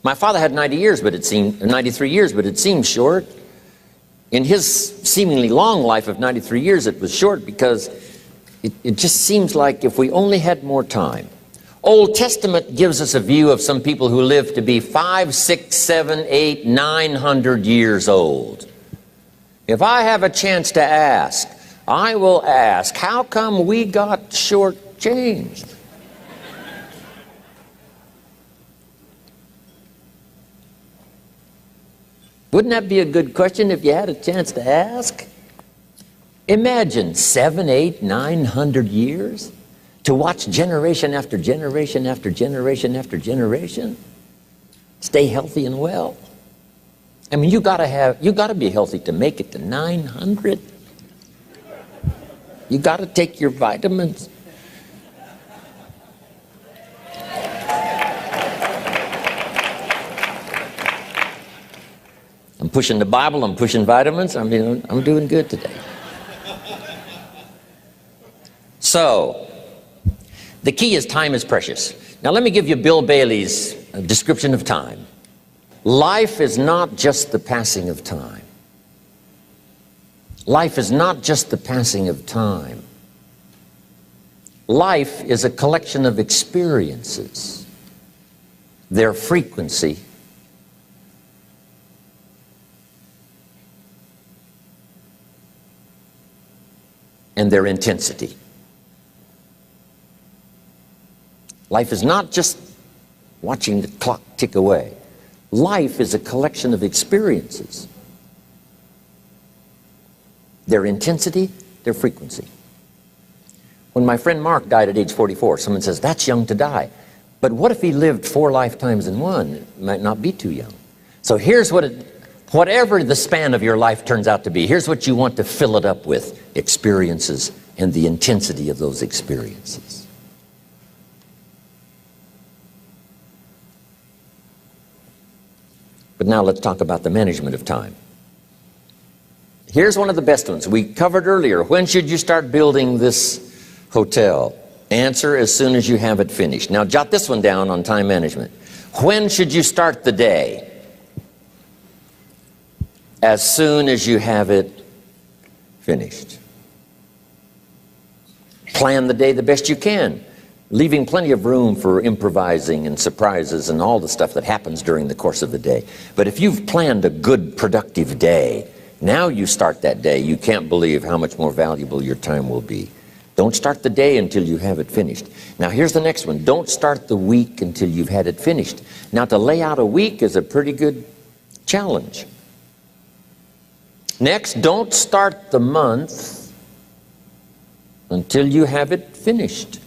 My father had 93 years, but it seemed short. In his seemingly long life of 93 years, it was short because it just seems like if we only had more time. Old Testament gives us a view of some people who live to be 500, 600, 700, 800, 900 years old. If I have a chance to ask, I will ask, how come we got shortchanged? Wouldn't that be a good question if you had a chance to ask? Imagine 700, 800, 900 years to watch generation after generation after generation after generation stay healthy and well. I mean, you gotta be healthy to make it to 900. You gotta take your vitamins. I'm pushing the Bible, I'm pushing vitamins. I mean, I'm doing good today. So, the key is time is precious. Now let me give you Bill Bailey's description of time. Life is not just the passing of time. Life is not just the passing of time. Life is a collection of experiences, their frequency, and their intensity. Life is not just watching the clock tick away. Life is a collection of experiences, their intensity, their frequency. When my friend Mark died at age 44, someone says, that's young to die. But what if he lived 4 lifetimes in one? It might not be too young. So here's whatever the span of your life turns out to be, here's what you want to fill it up with: experiences and the intensity of those experiences. But now let's talk about the management of time. Here's one of the best ones. We covered earlier, when should you start building this hotel? Answer: as soon as you have it finished. Now jot this one down on time management. When should you start the day? As soon as you have it finished. Plan the day the best you can, leaving plenty of room for improvising and surprises and all the stuff that happens during the course of the day. But if you've planned a good, productive day, now you start that day, you can't believe how much more valuable your time will be. Don't start the day until you have it finished. Now here's the next one. Don't start the week until you've had it finished. Now to lay out a week is a pretty good challenge. Next, don't start the month until you have it finished.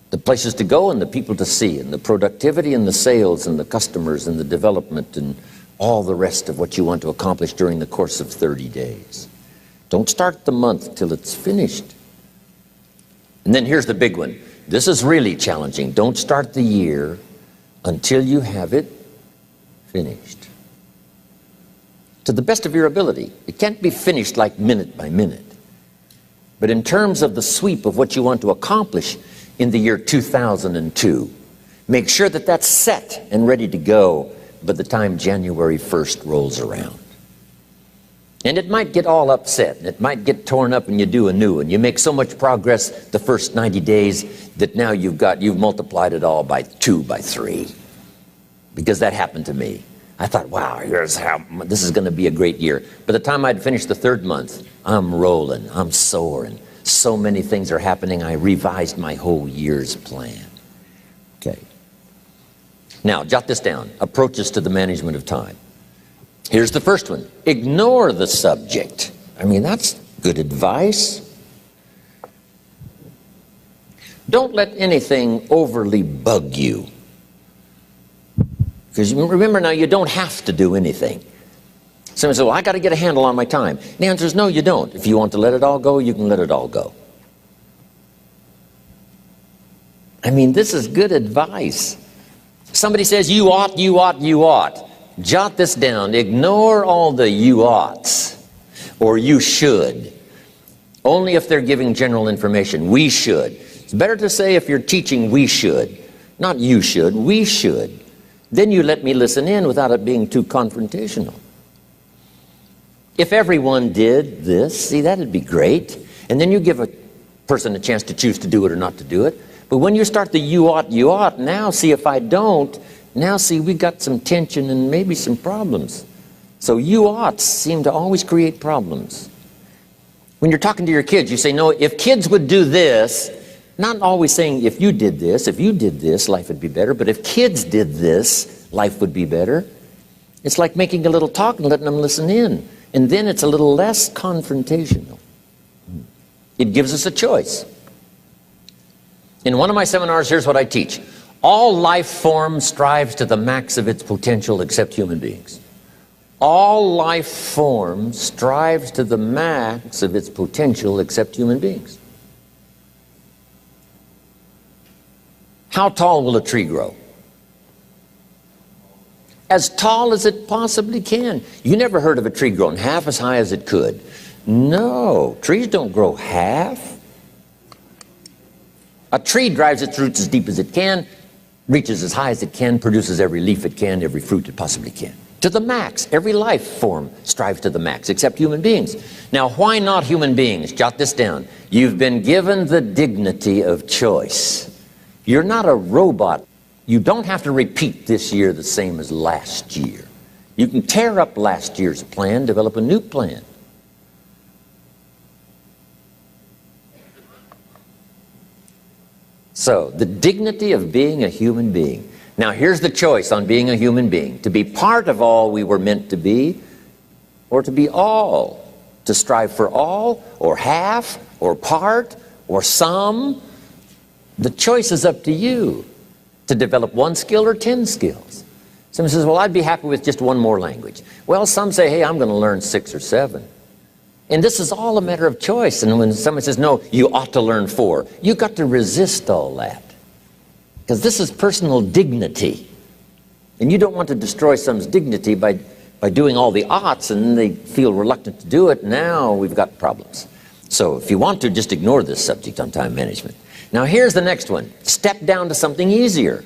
The places to go and the people to see and the productivity and the sales and the customers and the development and all the rest of what you want to accomplish during the course of 30 days. Don't start the month till it's finished. And then here's the big one. This is really challenging. Don't start the year until you have it finished. To the best of your ability. It can't be finished like minute by minute. But in terms of the sweep of what you want to accomplish in the year 2002, make sure that that's set and ready to go by the time January 1st rolls around. And it might get all upset, and it might get torn up, and you do a new one. You make so much progress the first 90 days that now you've multiplied it all by 2, by 3. Because that happened to me. I thought, wow, this is going to be a great year. By the time I'd finished the 3rd month, I'm rolling, I'm soaring. So many things are happening, I revised my whole year's plan. Okay. Now, jot this down. Approaches to the management of time. Here's the first one. Ignore the subject. I mean, that's good advice. Don't let anything overly bug you. Because remember now, you don't have to do anything. Someone says, well, I got to get a handle on my time. The answer is no, you don't. If you want to let it all go, you can let it all go. I mean, this is good advice. Somebody says, you ought, you ought, you ought. Jot this down. Ignore all the you oughts or you should. Only if they're giving general information. We should. It's better to say if you're teaching, we should. Not you should, we should. Then you let me listen in without it being too confrontational. If everyone did this, see, that'd be great. And then you give a person a chance to choose to do it or not to do it. But when you start the you ought, now see if I don't, now see we got some tension and maybe some problems. So you oughts seem to always create problems. When you're talking to your kids, you say, no, if kids would do this, not always saying if you did this, life would be better, but if kids did this, life would be better. It's like making a little talk and letting them listen in. And then it's a little less confrontational. It gives us a choice. In one of my seminars, here's what I teach. All life form strives to the max of its potential except human beings. All life form strives to the max of its potential except human beings. How tall will a tree grow? As tall as it possibly can. You never heard of a tree growing half as high as it could. No, trees don't grow half. A tree drives its roots as deep as it can, reaches as high as it can, produces every leaf it can, every fruit it possibly can. To the max. Every life form strives to the max, except human beings. Now, why not human beings? Jot this down. You've been given the dignity of choice. You're not a robot. You don't have to repeat this year the same as last year. You can tear up last year's plan, develop a new plan. So, the dignity of being a human being. Now, here's the choice on being a human being. To be part of all we were meant to be, or to be all. To strive for all, or half, or part, or some. The choice is up to you. To develop one skill or 10 skills. Someone says, well, I'd be happy with just one more language. Well, some say, hey, I'm going to learn 6 or 7. And this is all a matter of choice. And when someone says, no, you ought to learn 4, you've got to resist all that. Because this is personal dignity. And you don't want to destroy someone's dignity by doing all the oughts, and then they feel reluctant to do it. Now we've got problems. So if you want to, just ignore this subject on time management. Now here's the next one. Step down to something easier.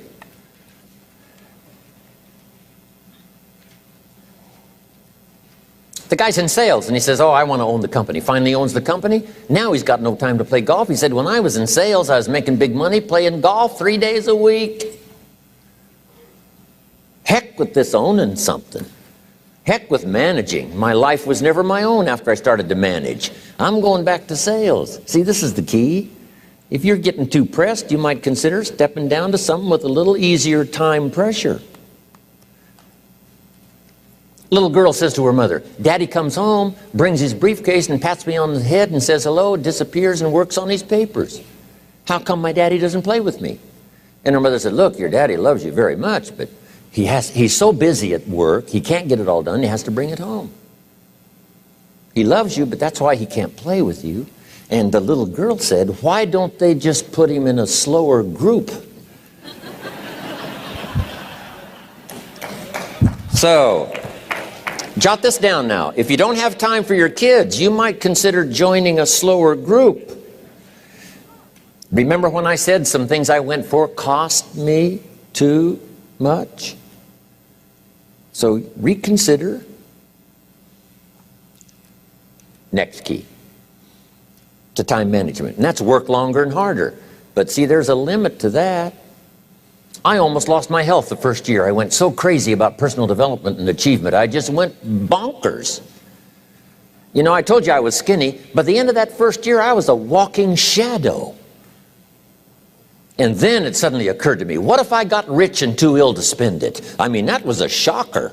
The guy's in sales and he says, oh, I want to own the company. Finally owns the company. Now he's got no time to play golf. He said, when I was in sales, I was making big money playing golf 3 days a week. Heck with this owning something. Heck with managing. My life was never my own after I started to manage. I'm going back to sales. See, this is the key. If you're getting too pressed, you might consider stepping down to something with a little easier time pressure. Little girl says to her mother, Daddy comes home, brings his briefcase and pats me on the head and says hello, disappears and works on his papers. How come my daddy doesn't play with me? And her mother said, look, your daddy loves you very much, but he's so busy at work, he can't get it all done, he has to bring it home. He loves you, but that's why he can't play with you. And the little girl said, why don't they just put him in a slower group? So, jot this down now. If you don't have time for your kids, you might consider joining a slower group. Remember when I said some things I went for cost me too much? So reconsider. Next key to time management, and that's work longer and harder. But see, there's a limit to that. I almost lost my health the first year. I went so crazy about personal development and achievement. I just went bonkers. You know, I told you I was skinny, but at the end of that first year, I was a walking shadow. And then it suddenly occurred to me, what if I got rich and too ill to spend it? I mean, that was a shocker.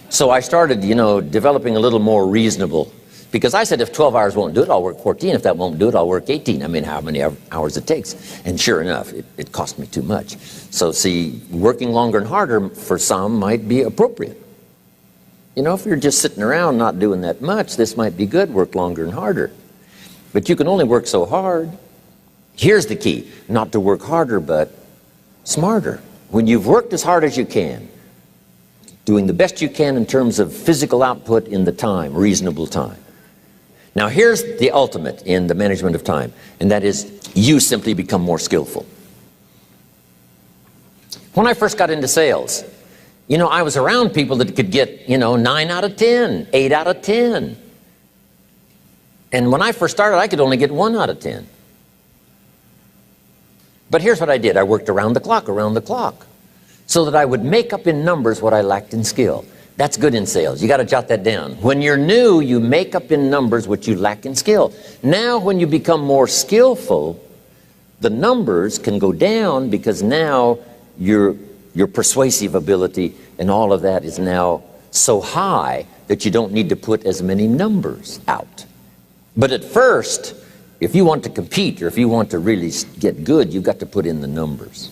So I started, developing a little more reasonable. Because I said, if 12 hours won't do it, I'll work 14. If that won't do it, I'll work 18. I mean, how many hours it takes. And sure enough, it cost me too much. So see, working longer and harder for some might be appropriate. If you're just sitting around not doing that much, this might be good, work longer and harder. But you can only work so hard. Here's the key, not to work harder, but smarter. When you've worked as hard as you can, doing the best you can in terms of physical output in the time, reasonable time. Now here's the ultimate in the management of time, and that is you simply become more skillful. When I first got into sales, You know, I was around people that could get, 9 out of 10, 8 out of 10. And when I first started, I could only get 1 out of 10. But here's what I did. I worked around the clock, so that I would make up in numbers what I lacked in skill. That's good in sales. You got to jot that down. When you're new, you make up in numbers what you lack in skill. Now, when you become more skillful, the numbers can go down because now your persuasive ability and all of that is now so high that you don't need to put as many numbers out. But at first, if you want to compete or if you want to really get good, you've got to put in the numbers.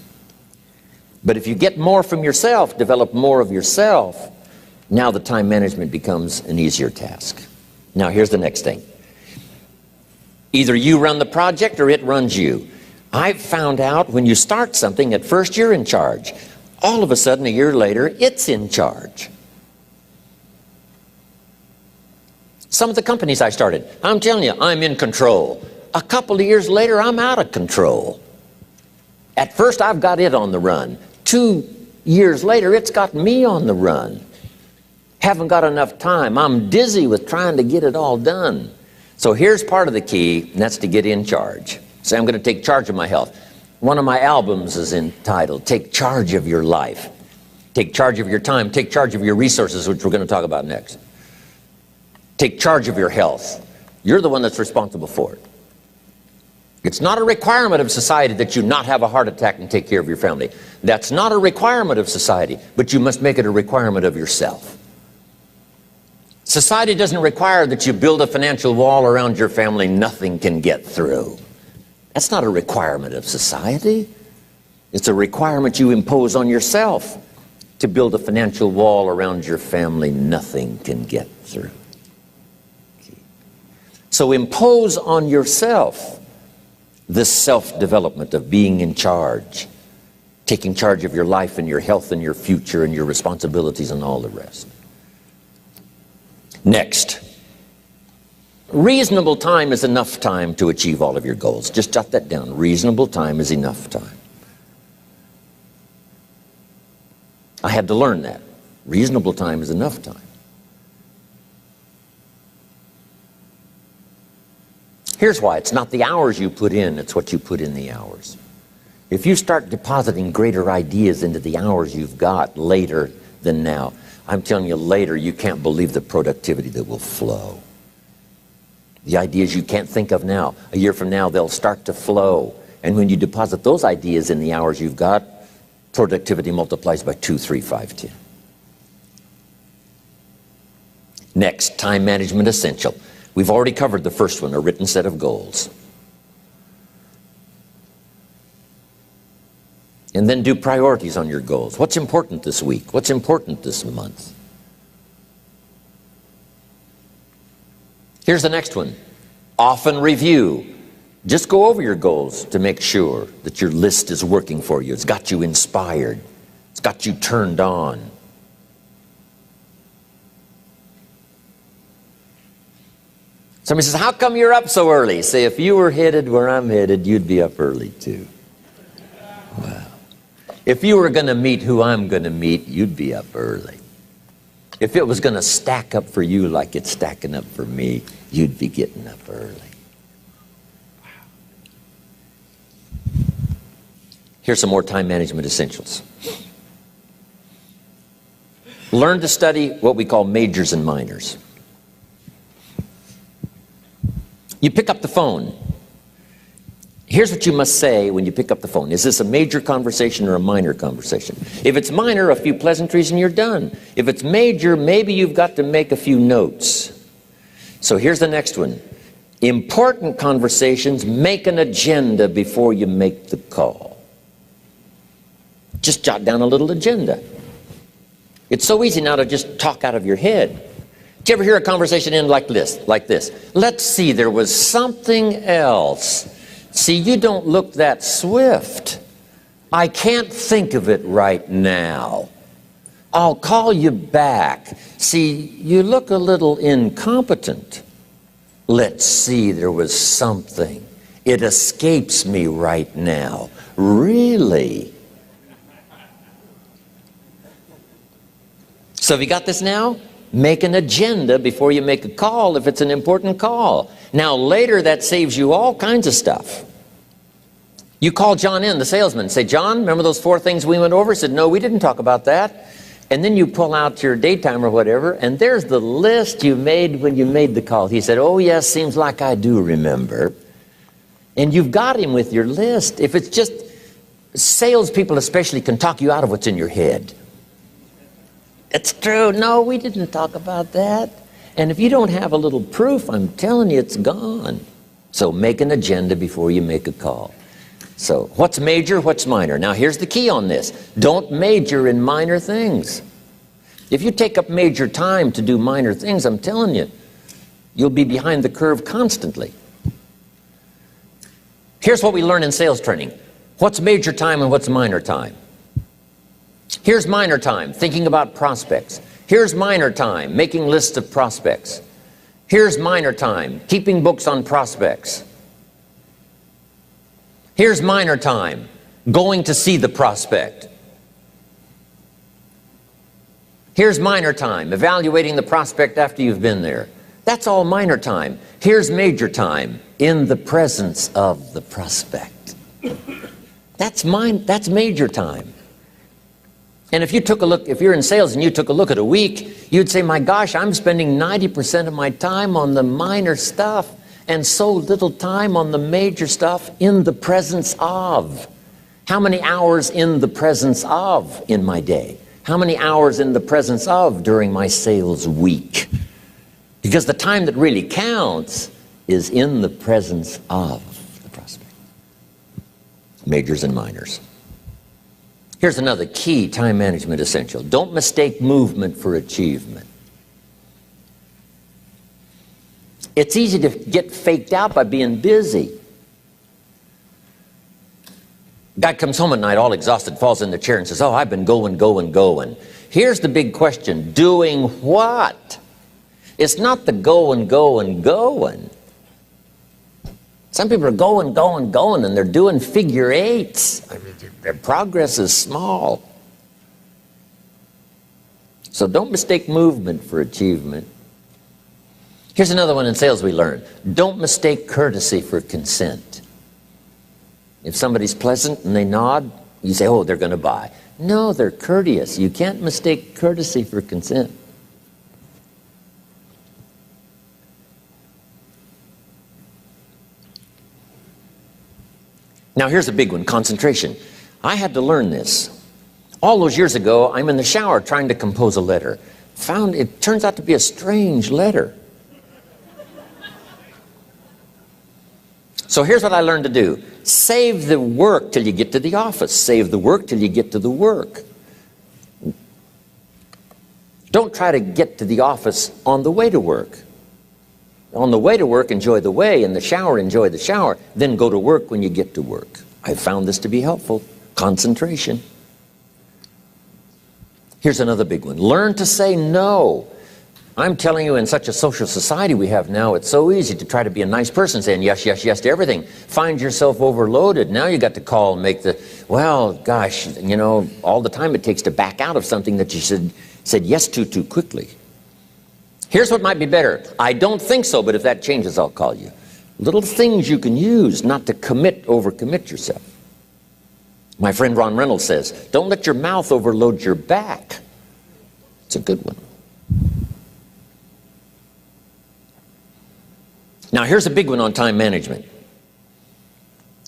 But if you get more from yourself, develop more of yourself, now the time management becomes an easier task. Now here's the next thing. Either you run the project or it runs you. I've found out when you start something, at first you're in charge. All of a sudden, a year later, it's in charge. Some of the companies I started, I'm telling you, I'm in control. A couple of years later, I'm out of control. At first, I've got it on the run. 2 years later, it's got me on the run. Haven't got enough time. I'm dizzy with trying to get it all done. So here's part of the key, and that's to get in charge. Say, I'm going to take charge of my health. One of my albums is entitled, Take Charge of Your Life. Take charge of your time. Take charge of your resources, which we're going to talk about next. Take charge of your health. You're the one that's responsible for it. It's not a requirement of society that you not have a heart attack and take care of your family. That's not a requirement of society, but you must make it a requirement of yourself. Society doesn't require that you build a financial wall around your family nothing can get through. That's not a requirement of society. It's a requirement you impose on yourself to build a financial wall around your family nothing can get through. So impose on yourself this self-development of being in charge, taking charge of your life and your health and your future and your responsibilities and all the rest. Next, reasonable time is enough time to achieve all of your goals. Just jot that down. Reasonable time is enough time. I had to learn that. Reasonable time is enough time. Here's why. It's not the hours you put in, it's what you put in the hours. If you start depositing greater ideas into the hours you've got later than now, I'm telling you, later you can't believe the productivity that will flow. The ideas you can't think of now, a year from now, they'll start to flow. And when you deposit those ideas in the hours you've got, productivity multiplies by 2, 3, 5, 10. Next, time management essential. We've already covered the first one, a written set of goals. And then do priorities on your goals. What's important this week? What's important this month? Here's the next one. Often review. Just go over your goals to make sure that your list is working for you. It's got you inspired. It's got you turned on. Somebody says, how come you're up so early? Say, if you were headed where I'm headed, you'd be up early too. Wow. If you were going to meet who I'm going to meet, you'd be up early. If it was going to stack up for you like it's stacking up for me, you'd be getting up early. Wow. Here's some more time management essentials. Learn to study what we call majors and minors. You pick up the phone. Here's what you must say when you pick up the phone. Is this a major conversation or a minor conversation? If it's minor, a few pleasantries and you're done. If it's major, maybe you've got to make a few notes. So here's the next one. Important conversations, make an agenda before you make the call. Just jot down a little agenda. It's so easy now to just talk out of your head. Did you ever hear a conversation end like this? Let's see, there was something else. See, you don't look that swift. I can't think of it right now. I'll call you back. See, you look a little incompetent. Let's see, there was something. It escapes me right now. Really? So have you got this now? Make an agenda before you make a call if it's an important call. Now later that saves you all kinds of stuff. You call John in, the salesman, say, John, remember those 4 things we went over? He said, no, we didn't talk about that. And then you pull out your daytime or whatever, and there's the list you made when you made the call. He said, oh yes, seems like I do remember. And you've got him with your list. If it's just, salespeople especially can talk you out of what's in your head. It's true. No, we didn't talk about that. And if you don't have a little proof, I'm telling you, it's gone. So make an agenda before you make a call. So what's major, what's minor? Now here's the key on this. Don't major in minor things. If you take up major time to do minor things, I'm telling you, you'll be behind the curve constantly. Here's what we learn in sales training. What's major time and what's minor time? Here's minor time, thinking about prospects. Here's minor time, making lists of prospects. Here's minor time, keeping books on prospects. Here's minor time, going to see the prospect. Here's minor time, evaluating the prospect after you've been there. That's all minor time. Here's major time, in the presence of the prospect. That's major time. And if you took a look, if you're in sales and you took a look at a week, you'd say, my gosh, I'm spending 90% of my time on the minor stuff and so little time on the major stuff in the presence of. How many hours in the presence of in my day? How many hours in the presence of during my sales week? Because the time that really counts is in the presence of the prospect. Majors and minors. Here's another key time management essential. Don't mistake movement for achievement. It's easy to get faked out by being busy. Guy comes home at night all exhausted, falls in the chair and says, oh, I've been going. Here's the big question. Doing what? It's not the going. Some people are going, and they're doing figure eights. I mean, their progress is small. So don't mistake movement for achievement. Here's another one in sales we learned. Don't mistake courtesy for consent. If somebody's pleasant and they nod, you say, oh, they're going to buy. No, they're courteous. You can't mistake courtesy for consent. Now here's a big one, concentration. I had to learn this. All those years ago, I'm in the shower trying to compose a letter. Found it turns out to be a strange letter. So here's what I learned to do. Save the work till you get to the office. Save the work till you get to the work. Don't try to get to the office on the way to work. On the way to work, enjoy the way. In the shower, enjoy the shower. Then go to work when you get to work. I found this to be helpful. Concentration. Here's another big one. Learn to say no. I'm telling you, in such a social society we have now, it's so easy to try to be a nice person, saying yes, yes, yes to everything. Find yourself overloaded. Now you got to call and make the, well, gosh, you know, all the time it takes to back out of something that you said yes to too quickly. Here's what might be better. I don't think so, but if that changes, I'll call you. Little things you can use not to overcommit yourself. My friend Ron Reynolds says, don't let your mouth overload your back. It's a good one. Now here's a big one on time management.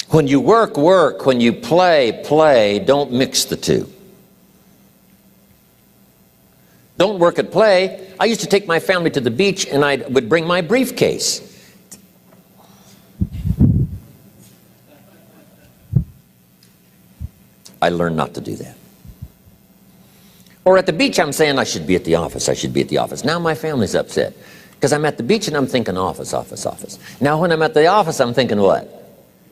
When you work, work. When you play, play. Don't mix the two. Don't work at play. I used to take my family to the beach and I would bring my briefcase. I learned not to do that. Or at the beach I'm saying I should be at the office, I should be at the office. Now my family's upset because I'm at the beach and I'm thinking office, office, office. Now when I'm at the office I'm thinking what?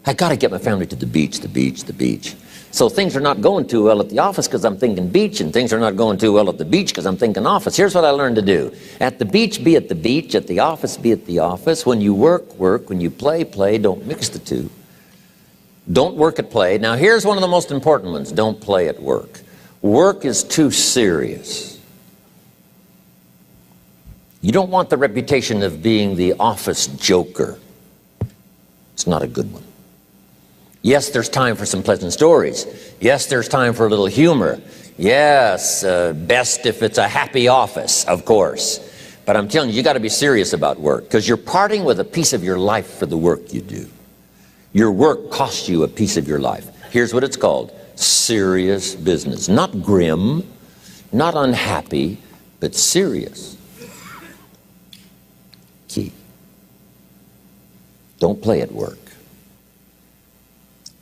I got to get my family to the beach, the beach, the beach. So things are not going too well at the office because I'm thinking beach, and things are not going too well at the beach because I'm thinking office. Here's what I learned to do. At the beach, be at the beach. At the office, be at the office. When you work, work. When you play, play. Don't mix the two. Don't work at play. Now here's one of the most important ones. Don't play at work. Work is too serious. You don't want the reputation of being the office joker. It's not a good one. Yes, there's time for some pleasant stories. Yes, there's time for a little humor. Yes, best if it's a happy office, of course. But I'm telling you, you got to be serious about work, because you're parting with a piece of your life for the work you do. Your work costs you a piece of your life. Here's what it's called: serious business. Not grim, not unhappy, but serious. Key. Don't play at work.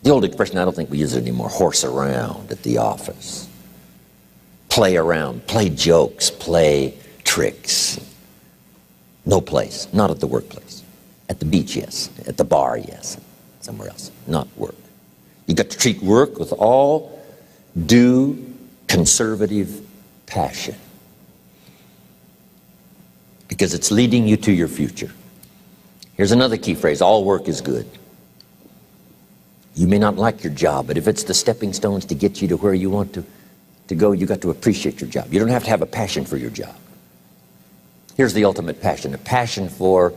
The old expression, I don't think we use it anymore, horse around at the office. Play around, play jokes, play tricks. No place, not at the workplace. At the beach, yes. At the bar, yes. Somewhere else, not work. You got to treat work with all due conservative passion, because it's leading you to your future. Here's another key phrase: all work is good. You may not like your job, but if it's the stepping stones to get you to where you want to go, you got to appreciate your job. You don't have to have a passion for your job. Here's the ultimate passion: a passion for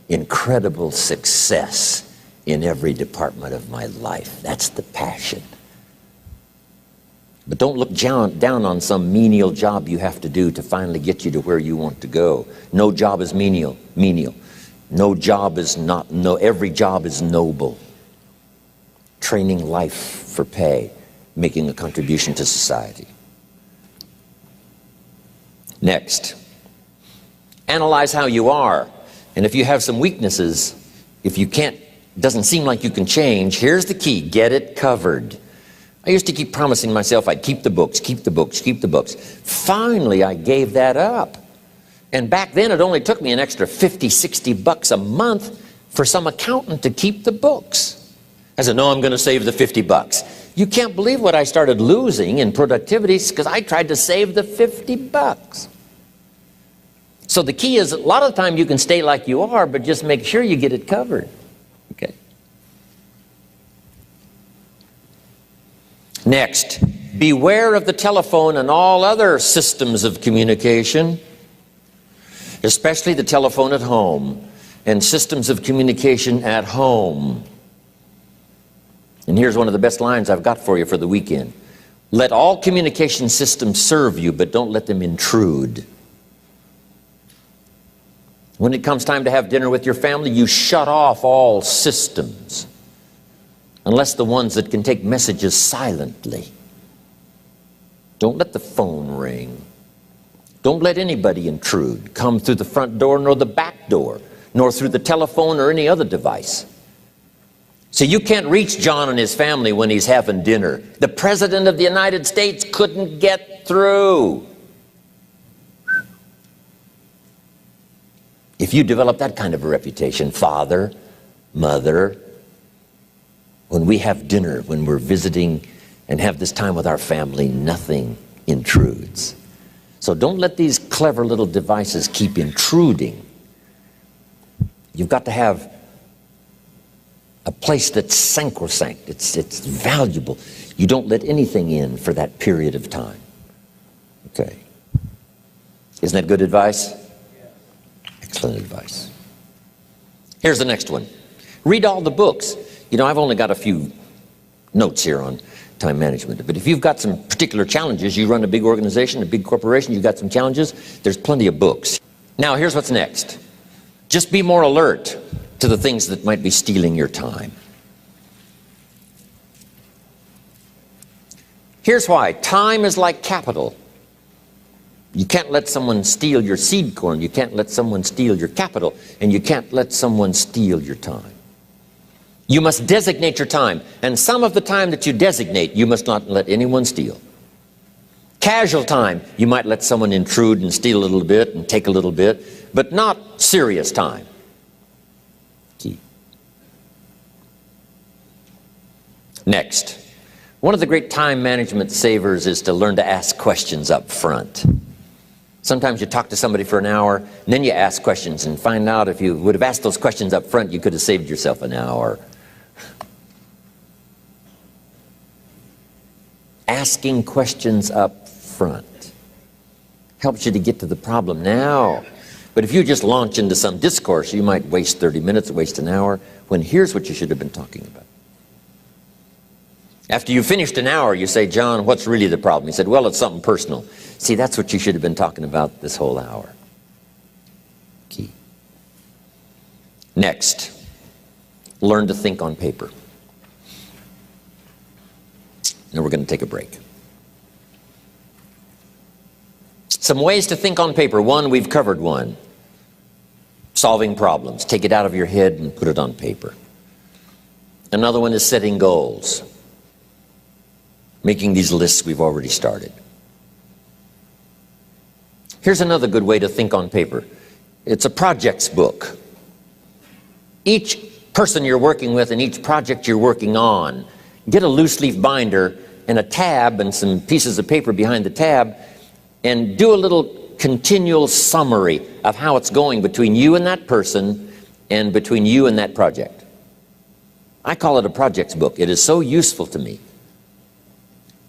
incredible success in every department of my life. That's the passion. But don't look down on some menial job you have to do to finally get you to where you want to go. No job is menial. No job is not, no, every job is noble. Training life for pay, making a contribution to society. Next, analyze how you are. And if you have some weaknesses, if you can't, doesn't seem like you can change, here's the key: get it covered. I used to keep promising myself I'd keep the books, keep the books, keep the books. Finally, I gave that up. And back then, it only took me an extra $50-60 a month for some accountant to keep the books. I said, no, I'm going to save the $50. You can't believe what I started losing in productivity because I tried to save the $50. So the key is, a lot of the time you can stay like you are, but just make sure you get it covered. Okay. Next, beware of the telephone and all other systems of communication, especially the telephone at home and systems of communication at home. And here's one of the best lines I've got for you for the weekend: let all communication systems serve you, but don't let them intrude. When it comes time to have dinner with your family, you shut off all systems, unless the ones that can take messages silently. Don't let the phone ring. Don't let anybody intrude, come through the front door nor the back door, nor through the telephone or any other device. So you can't reach John and his family when he's having dinner. The President of the United States couldn't get through. If you develop that kind of a reputation, father, mother, when we have dinner, when we're visiting and have this time with our family, nothing intrudes. So don't let these clever little devices keep intruding. You've got to have a place that's sacrosanct. It's valuable. You don't let anything in for that period of time. Okay. Isn't that good advice? Excellent advice. Here's the next one. Read all the books. You know, I've only got a few notes here on time management, but if you've got some particular challenges, you run a big organization, a big corporation, you've got some challenges, there's plenty of books. Now, here's what's next. Just be more alert to the things that might be stealing your time. Here's why. Time is like capital. You can't let someone steal your seed corn. You can't let someone steal your capital. And you can't let someone steal your time. You must designate your time. And some of the time that you designate, you must not let anyone steal. Casual time, you might let someone intrude and steal a little bit and take a little bit, but not serious time. Key. Next, one of the great time management savers is to learn to ask questions up front. Sometimes you talk to somebody for an hour, and then you ask questions and find out if you would have asked those questions up front, you could have saved yourself an hour. Asking questions up front helps you to get to the problem now. But if you just launch into some discourse, you might waste 30 minutes, waste an hour, when here's what you should have been talking about. After you finished an hour, you say, John, what's really the problem? He said, well, it's something personal. See, that's what you should have been talking about this whole hour. Key. Next, learn to think on paper. Now we're going to take a break. Some ways to think on paper. One, we've covered one. Solving problems. Take it out of your head and put it on paper. Another one is setting goals. Making these lists we've already started. Here's another good way to think on paper. It's a projects book. Each person you're working with and each project you're working on, get a loose leaf binder and a tab and some pieces of paper behind the tab, and do a little continual summary of how it's going between you and that person and between you and that project. I call it a projects book. It is so useful to me.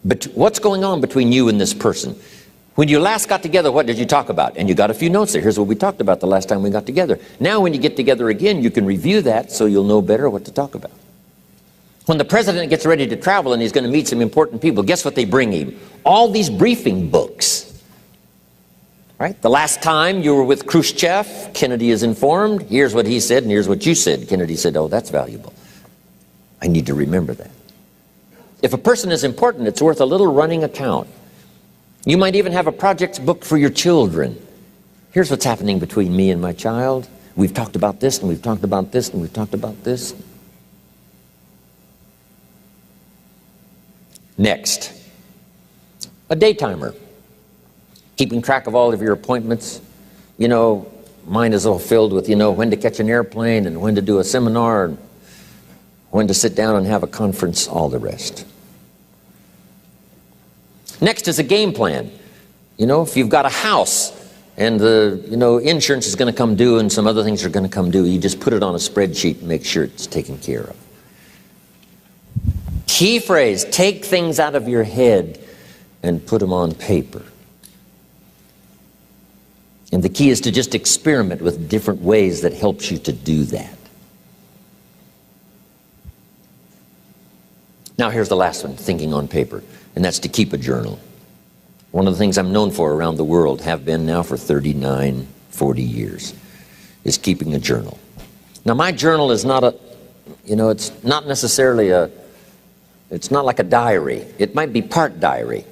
But what's going on between you and this person? When you last got together, what did you talk about? And you got a few notes there. Here's what we talked about the last time we got together. Now when you get together again, you can review that so you'll know better what to talk about. When the president gets ready to travel and he's going to meet some important people, guess what they bring him? All these briefing books. Right? The last time you were with Khrushchev, Kennedy is informed. Here's what he said and here's what you said. Kennedy said, oh, that's valuable. I need to remember that. If a person is important, it's worth a little running account. You might even have a projects book for your children. Here's what's happening between me and my child. We've talked about this and we've talked about this and we've talked about this. Next, a day timer. Keeping track of all of your appointments. You know, mine is all filled with, when to catch an airplane and when to do a seminar and when to sit down and have a conference, all the rest. Next is a game plan. If you've got a house and the, insurance is going to come due and some other things are going to come due, you just put it on a spreadsheet and make sure it's taken care of. Key phrase, take things out of your head and put them on paper. And the key is to just experiment with different ways that helps you to do that. Now here's the last one, thinking on paper, and that's to keep a journal. One of the things I'm known for around the world, have been now for 39, 40 years, is keeping a journal. Now my journal is not it's not necessarily it's not like a diary. It might be part diary.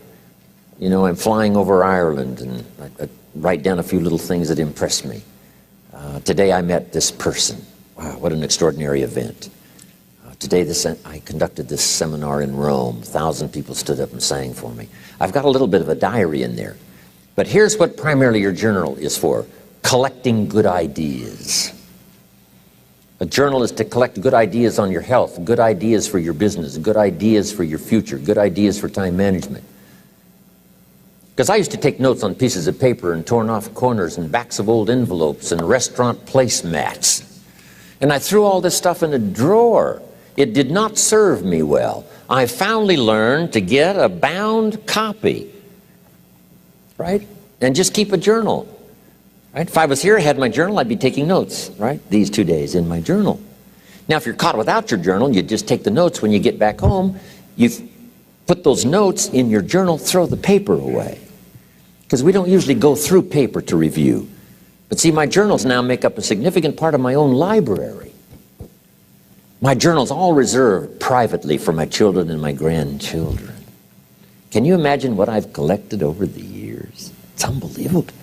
I'm flying over Ireland and I write down a few little things that impress me. Today I met this person. Wow, what an extraordinary event. Today I conducted this seminar in Rome. 1,000 people stood up and sang for me. I've got a little bit of a diary in there. But here's what primarily your journal is for. Collecting good ideas. A journal is to collect good ideas on your health, good ideas for your business, good ideas for your future, good ideas for time management. Because I used to take notes on pieces of paper and torn off corners and backs of old envelopes and restaurant placemats. And I threw all this stuff in a drawer. It did not serve me well. I finally learned to get a bound copy, right? And just keep a journal, right? If I was here, I had my journal, I'd be taking notes, right? These 2 days in my journal. Now, if you're caught without your journal, you just take the notes when you get back home. You put those notes in your journal, throw the paper away. Because we don't usually go through paper to review. But see, my journals now make up a significant part of my own library. My journal's all reserved privately for my children and my grandchildren. Can you imagine what I've collected over the years? It's unbelievable.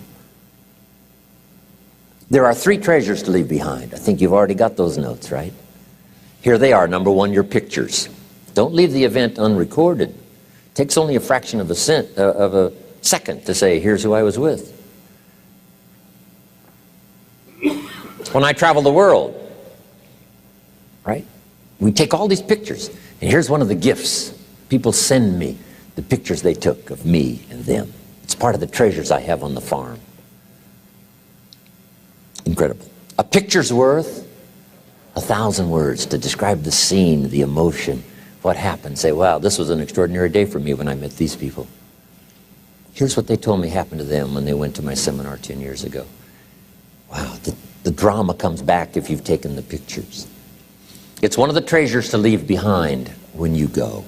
There are 3 treasures to leave behind. I think you've already got those notes, right? Here they are. Number 1, your pictures. Don't leave the event unrecorded. It takes only a fraction of a second to say, here's who I was with. When I travel the world, right? We take all these pictures, and here's one of the gifts. People send me the pictures they took of me and them. It's part of the treasures I have on the farm. Incredible. A picture's worth 1,000 words to describe the scene, the emotion, what happened. Say, wow, this was an extraordinary day for me when I met these people. Here's what they told me happened to them when they went to my seminar 10 years ago. Wow. Wow, the drama comes back if you've taken the pictures. It's one of the treasures to leave behind when you go.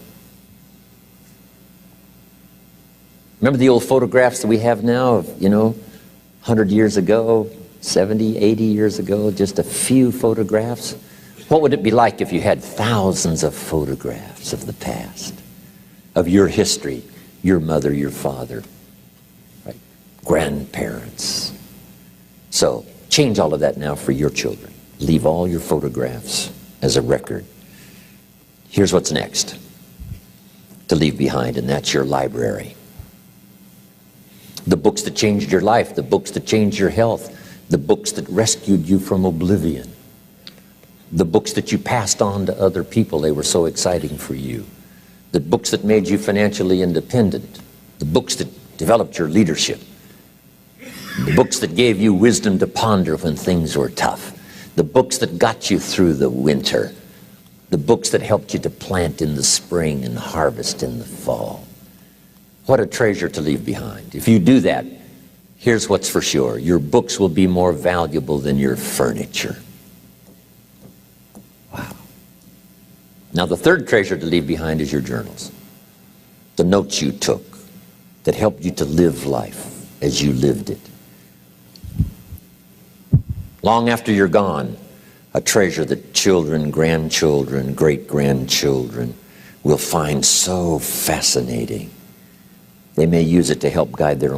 Remember the old photographs that we have now of, 100 years ago, 70, 80 years ago, just a few photographs? What would it be like if you had thousands of photographs of the past, of your history, your mother, your father, right? Grandparents? So change all of that now for your children. Leave all your photographs as a record. Here's what's next to leave behind, and that's your library. The books that changed your life, the books that changed your health, the books that rescued you from oblivion, the books that you passed on to other people, they were so exciting for you, the books that made you financially independent, the books that developed your leadership, the books that gave you wisdom to ponder when things were tough, the books that got you through the winter, the books that helped you to plant in the spring and harvest in the fall. What a treasure to leave behind. If you do that, here's what's for sure. Your books will be more valuable than your furniture. Wow. Now the third treasure to leave behind is your journals. The notes you took that helped you to live life as you lived it. Long after you're gone, a treasure that children, grandchildren, great-grandchildren will find so fascinating. They may use it to help guide their own